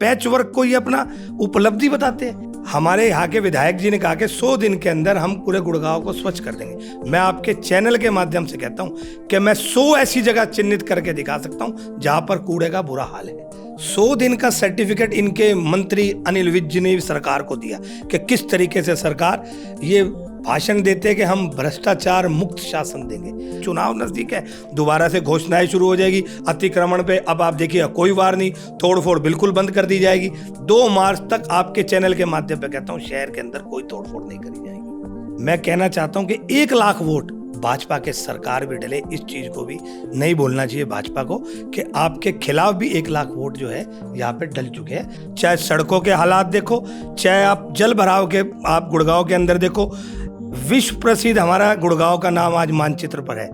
Patch work को ये अपना उपलब्धि बताते हैं। हमारे यहाँ के विधायक जी ने कहा कि 100 दिन के अंदर हम पूरे गुड़गांव को स्वच्छ कर देंगे। मैं आपके चैनल के माध्यम से कहता हूँ कि मैं 100 ऐसी जगह चिन्हित करके दिखा सकता हूँ जहां पर कूड़े का बुरा हाल है। 100 दिन का सर्टिफिकेट इनके मंत्री अनिल विज जी ने भी सरकार को दिया कि किस तरीके से सरकार ये भाषण देते हैं कि हम भ्रष्टाचार मुक्त शासन देंगे। चुनाव नजदीक है, दोबारा से घोषणाएं शुरू हो जाएगी। अतिक्रमण पे अब आप देखिए कोई वार नहीं, तोड़फोड़ बिल्कुल बंद कर दी जाएगी। 2 मार्च तक आपके चैनल के माध्यम पे कहता हूँ शहर के अंदर कोई तोड़फोड़ नहीं करी जाएगी। मैं कहना चाहता हूँ कि 1 लाख वोट भाजपा के सरकार भी डले, इस चीज को भी नहीं बोलना चाहिए भाजपा को कि आपके खिलाफ भी 1 लाख वोट जो है यहाँ पे डल चुके हैं। चाहे सड़कों के हालात देखो, चाहे आप जल भराव के आप गुड़गांव के अंदर देखो। विश्व प्रसिद्ध हमारा गुड़गांव का नाम आज मानचित्र पर है।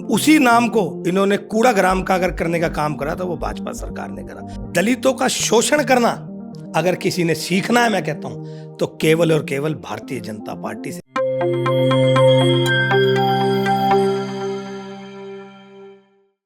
उसी नाम को इन्होंने कूड़ा ग्राम का अगर करने का काम करा तो वो भाजपा सरकार ने करा। दलितों का शोषण करना अगर किसी ने सीखना है, मैं कहता हूं, तो केवल और केवल भारतीय जनता पार्टी से।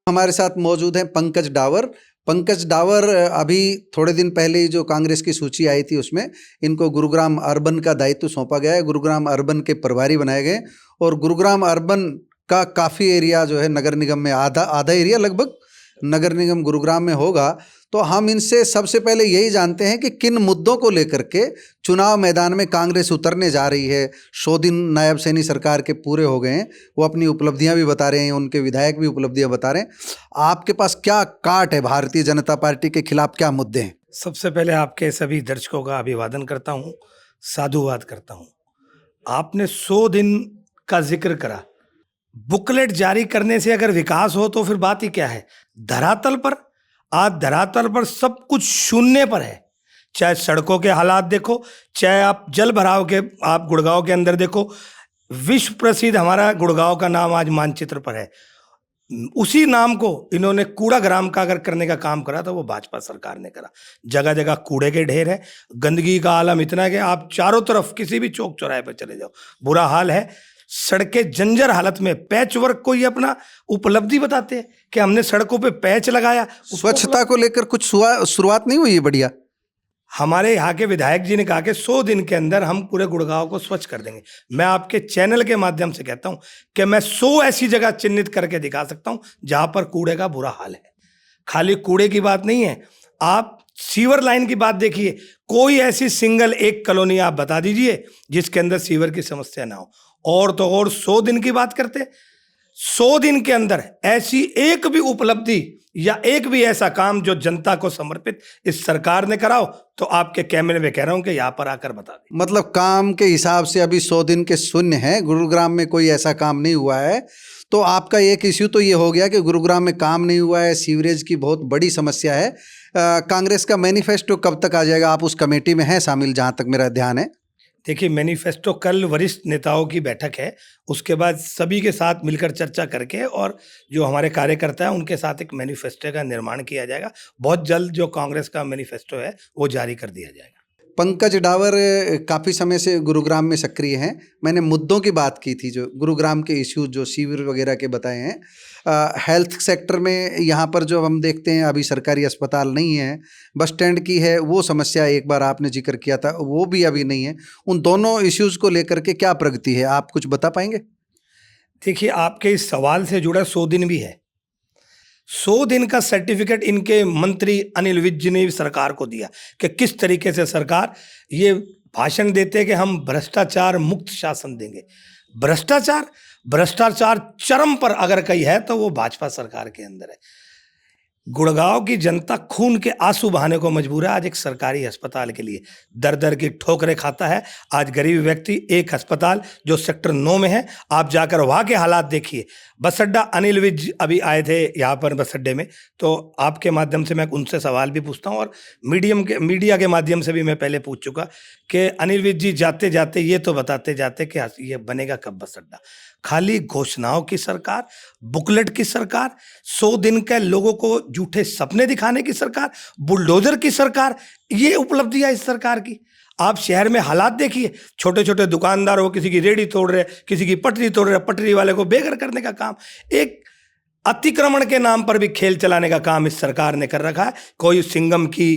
हमारे साथ मौजूद हैं पंकज डावर। पंकज डावर अभी थोड़े दिन पहले ही जो कांग्रेस की सूची आई थी उसमें इनको गुरुग्राम अर्बन का दायित्व सौंपा गया है। गुरुग्राम अर्बन के प्रभारी बनाए गए और गुरुग्राम अर्बन का काफ़ी एरिया जो है नगर निगम में आधा एरिया लगभग नगर निगम गुरुग्राम में होगा। तो हम इनसे सबसे पहले यही जानते हैं कि किन मुद्दों को लेकर के चुनाव मैदान में कांग्रेस उतरने जा रही है। 100 दिन नायब सैनी सरकार के पूरे हो गए हैं, वो अपनी उपलब्धियां भी बता रहे हैं, उनके विधायक भी उपलब्धियां बता रहे हैं। आपके पास क्या काट है भारतीय जनता पार्टी के खिलाफ, क्या मुद्दे हैं? सबसे पहले आपके सभी दर्शकों का अभिवादन करता हूं, साधुवाद करता हूं। आपने 100 दिन का जिक्र करा। बुकलेट जारी करने से अगर विकास हो तो फिर बात ही क्या है। धरातल पर आज धरातल पर सब कुछ शून्य पर है। चाहे सड़कों के हालात देखो, चाहे आप जल भराव के आप गुड़गांव के अंदर देखो। विश्व प्रसिद्ध हमारा गुड़गांव का नाम आज मानचित्र पर है। उसी नाम को इन्होंने कूड़ा ग्राम का अगर करने का काम करा तो वो भाजपा सरकार ने करा। जगह जगह कूड़े के ढेर है, गंदगी का आलम इतना है कि आप चारों तरफ किसी भी चौक चौराहे पर चले जाओ बुरा हाल है। सड़कें जंजर हालत में, पैच वर्क को ये अपना उपलब्धि बताते हैं कि हमने सड़कों पे पैच लगाया। स्वच्छता को लेकर कुछ शुरुआत नहीं हुई है? बढ़िया। हमारे यहाँ के विधायक जी ने कहा कि 100 दिन के अंदर हम पूरे गुड़गांव को स्वच्छ कर देंगे। मैं आपके चैनल के माध्यम से कहता हूं कि मैं 100 ऐसी जगह चिन्हित करके दिखा सकता हूं जहां पर कूड़े का बुरा हाल है। खाली कूड़े की बात नहीं है, आप सीवर लाइन की बात देखिए। कोई ऐसी सिंगल एक कॉलोनी आप बता दीजिए जिसके अंदर सीवर की समस्या ना हो। और तो और 100 दिन की बात करते, 100 दिन के अंदर ऐसी एक भी उपलब्धि या एक भी ऐसा काम जो जनता को समर्पित इस सरकार ने कराओ तो आपके कैमरे में कह रहा हूं कि यहां पर आकर बता दें। मतलब काम के हिसाब से अभी 100 दिन के शून्य हैं, गुरुग्राम में कोई ऐसा काम नहीं हुआ है। तो आपका एक इश्यू तो ये हो गया कि गुरुग्राम में काम नहीं हुआ है, सीवरेज की बहुत बड़ी समस्या है। कांग्रेस का मैनिफेस्टो कब तक आ जाएगा? आप उस कमेटी में हैं शामिल जहां तक मेरा ध्यान है। देखिए, मैनिफेस्टो कल वरिष्ठ नेताओं की बैठक है, उसके बाद सभी के साथ मिलकर चर्चा करके और जो हमारे कार्यकर्ता है उनके साथ एक मैनिफेस्टो का निर्माण किया जाएगा। बहुत जल्द जो कांग्रेस का मैनिफेस्टो है वो जारी कर दिया जाएगा। पंकज डावर काफ़ी समय से गुरुग्राम में सक्रिय हैं। मैंने मुद्दों की बात की थी, जो गुरुग्राम के इश्यूज जो सीवर वगैरह के बताए हैं। हेल्थ सेक्टर में यहाँ पर जो हम देखते हैं अभी सरकारी अस्पताल नहीं है, बस स्टैंड की है वो समस्या एक बार आपने जिक्र किया था, वो भी अभी नहीं है। उन दोनों इश्यूज़ को लेकर के क्या प्रगति है, आप कुछ बता पाएंगे? देखिए, आपके इस सवाल से जुड़ा 100 दिन भी है। 100 दिन का सर्टिफिकेट इनके मंत्री अनिल विज जी ने भी सरकार को दिया कि किस तरीके से सरकार ये भाषण देते हैं कि हम भ्रष्टाचार मुक्त शासन देंगे। भ्रष्टाचार चरम पर अगर कहीं है तो वो भाजपा सरकार के अंदर है। गुड़गांव की जनता खून के आंसू बहाने को मजबूर है आज एक सरकारी अस्पताल के लिए। दर दर की ठोकरें खाता है आज गरीब व्यक्ति। एक अस्पताल जो सेक्टर 9 में है, आप जाकर वहाँ के हालात देखिए। बस अड्डा, अनिल विज अभी आए थे यहाँ पर बस अड्डे में, तो आपके माध्यम से मैं उनसे सवाल भी पूछता हूँ और मीडिया के माध्यम से भी मैं पहले पूछ चुका कि अनिल विज जी जाते जाते ये तो बताते जाते कि ये बनेगा कब बस अड्डा। खाली घोषणाओं की सरकार, बुकलेट की सरकार, 100 दिन के लोगों को झूठे सपने दिखाने की सरकार, बुलडोजर की सरकार, ये उपलब्धियां इस सरकार की। आप शहर में हालात देखिए, छोटे छोटे दुकानदार हो, किसी की रेहड़ी तोड़ रहे, किसी की पटरी तोड़ रहे, पटरी वाले को बेघर करने का काम, एक अतिक्रमण के नाम पर भी खेल चलाने का काम इस सरकार ने कर रखा है। कोई सिंघम की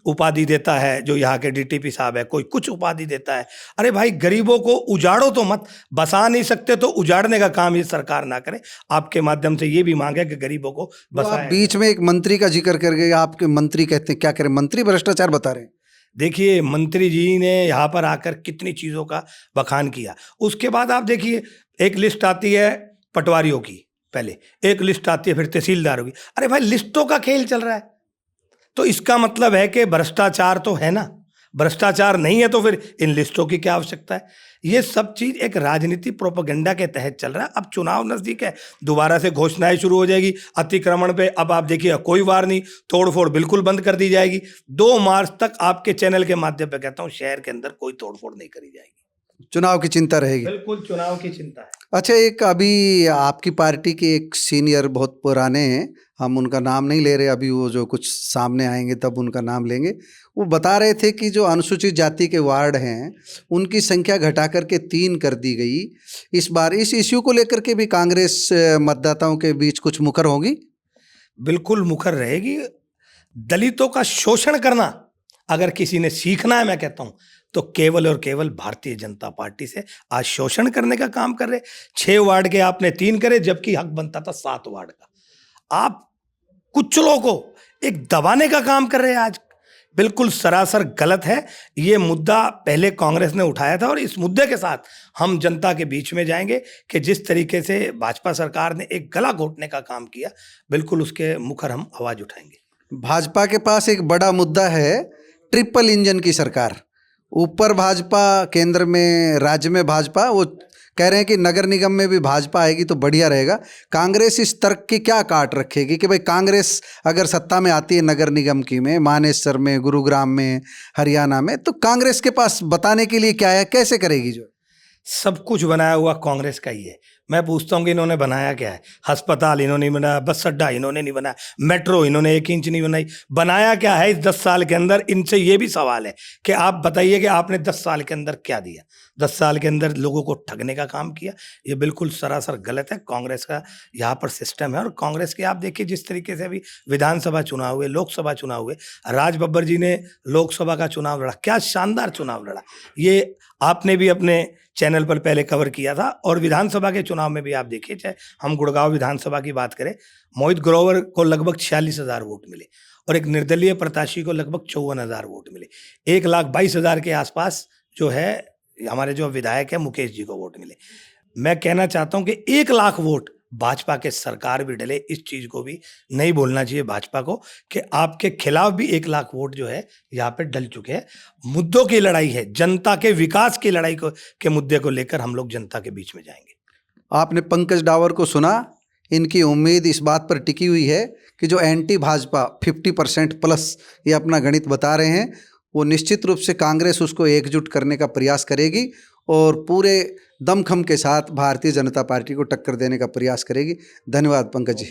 उपाधि देता है, जो यहाँ के डीटीपी साहब है, कोई कुछ उपाधि देता है। अरे भाई, गरीबों को उजाड़ो तो मत, बसा नहीं सकते तो उजाड़ने का काम ये सरकार ना करे। आपके माध्यम से ये भी मांग है कि गरीबों को तो आप बसाएं। बीच में एक मंत्री का जिक्र करके, आपके मंत्री कहते हैं क्या करें, मंत्री भ्रष्टाचार बता रहे हैं। देखिए, मंत्री जी ने यहाँ पर आकर कितनी चीज़ों का बखान किया। उसके बाद आप देखिए, एक लिस्ट आती है पटवारियों की, पहले एक लिस्ट आती है, फिर तहसीलदारों की। अरे भाई, लिस्टों का खेल चल रहा है, तो इसका मतलब है कि भ्रष्टाचार तो है ना। भ्रष्टाचार नहीं है तो फिर इन लिस्टों की क्या आवश्यकता है। ये सब चीज एक राजनीति प्रोपेगेंडा के तहत चल रहा है। अब चुनाव नजदीक है, दोबारा से घोषणाएं शुरू हो जाएगी अतिक्रमण पे। अब आप देखिए, कोई वार नहीं, तोड़फोड़ बिल्कुल बंद कर दी जाएगी। 2 मार्च तक आपके चैनल के माध्यम पे कहता हूं, शहर के अंदर कोई तोड़फोड़ नहीं करी जाएगी। चुनाव की चिंता रहेगी। बिल्कुल चुनाव की चिंता है। अच्छा, एक अभी आपकी पार्टी के एक सीनियर बहुत पुराने हैं, हम उनका नाम नहीं ले रहे अभी, वो जो कुछ सामने आएंगे तब उनका नाम लेंगे। वो बता रहे थे कि जो अनुसूचित जाति के वार्ड हैं उनकी संख्या घटा करके 3 कर दी गई। इस बार इस इश्यू को लेकर के भी कांग्रेस मतदाताओं के बीच कुछ मुखर होगी। बिल्कुल मुखर रहेगी। दलितों का शोषण करना अगर किसी ने सीखना है, मैं कहता हूं, तो केवल और केवल भारतीय जनता पार्टी से। आज शोषण करने का काम कर रहे। 6 वार्ड के आपने 3 करे, जबकि हक बनता था 7 वार्ड का। आप कुचलों को एक दबाने का काम कर रहे हैं आज। बिल्कुल सरासर गलत है। ये मुद्दा पहले कांग्रेस ने उठाया था और इस मुद्दे के साथ हम जनता के बीच में जाएंगे कि जिस तरीके से भाजपा सरकार ने एक गला घोटने का काम किया, बिल्कुल उसके मुखर हम आवाज उठाएंगे। भाजपा के पास एक बड़ा मुद्दा है ट्रिपल इंजन की सरकार। ऊपर भाजपा, केंद्र में, राज्य में भाजपा। वो कह रहे हैं कि नगर निगम में भी भाजपा आएगी तो बढ़िया रहेगा। कांग्रेस इस तर्क की क्या काट रखेगी कि भाई कांग्रेस अगर सत्ता में आती है नगर निगम की में, मानेसर में, गुरुग्राम में, हरियाणा में, तो कांग्रेस के पास बताने के लिए क्या है, कैसे करेगी? जो सब कुछ बनाया हुआ कांग्रेस का ही है। मैं पूछता हूँ कि इन्होंने बनाया क्या है? अस्पताल इन्होंने नहीं बनाया, बस अड्डा इन्होंने नहीं बनाया, मेट्रो इन्होंने 1 इंच नहीं बनाई। बनाया क्या है इस 10 साल के अंदर? इनसे ये भी सवाल है कि आप बताइए कि आपने 10 साल के अंदर क्या दिया। 10 साल के अंदर लोगों को ठगने का काम किया। ये बिल्कुल सरासर गलत है। कांग्रेस का यहाँ पर सिस्टम है। और कांग्रेस के आप देखिए, जिस तरीके से अभी विधानसभा चुनाव हुए, लोकसभा चुनाव हुए, राज बब्बर जी ने लोकसभा का चुनाव लड़ा, क्या शानदार चुनाव लड़ा। ये आपने भी अपने चैनल पर पहले कवर किया था। और विधानसभा के चुनाव में भी आप देखिए, चाहे हम गुड़गांव विधानसभा की बात करें, मोहित ग्रोवर को लगभग 46,000 वोट मिले और एक निर्दलीय प्रत्याशी को लगभग 54,000 वोट मिले। 1,22,000 के आसपास जो है हमारे जो विधायक है मुकेश जी को वोट मिले। मैं कहना चाहता हूं कि 1 लाख वोट भाजपा के सरकार भी डले। इस चीज को भी नहीं बोलना चाहिए भाजपा को कि आपके खिलाफ भी 1 लाख वोट जो है यहाँ पे डल चुके हैं। मुद्दों की लड़ाई है, जनता के विकास की लड़ाई को के मुद्दे को लेकर हम लोग जनता के बीच में जाएंगे। आपने पंकज डावर को सुना, इनकी उम्मीद इस बात पर टिकी हुई है कि जो एंटी भाजपा 50% प्लस ये अपना गणित बता रहे हैं, वो निश्चित रूप से कांग्रेस उसको एकजुट करने का प्रयास करेगी और पूरे दमखम के साथ भारतीय जनता पार्टी को टक्कर देने का प्रयास करेगी। धन्यवाद पंकज जी।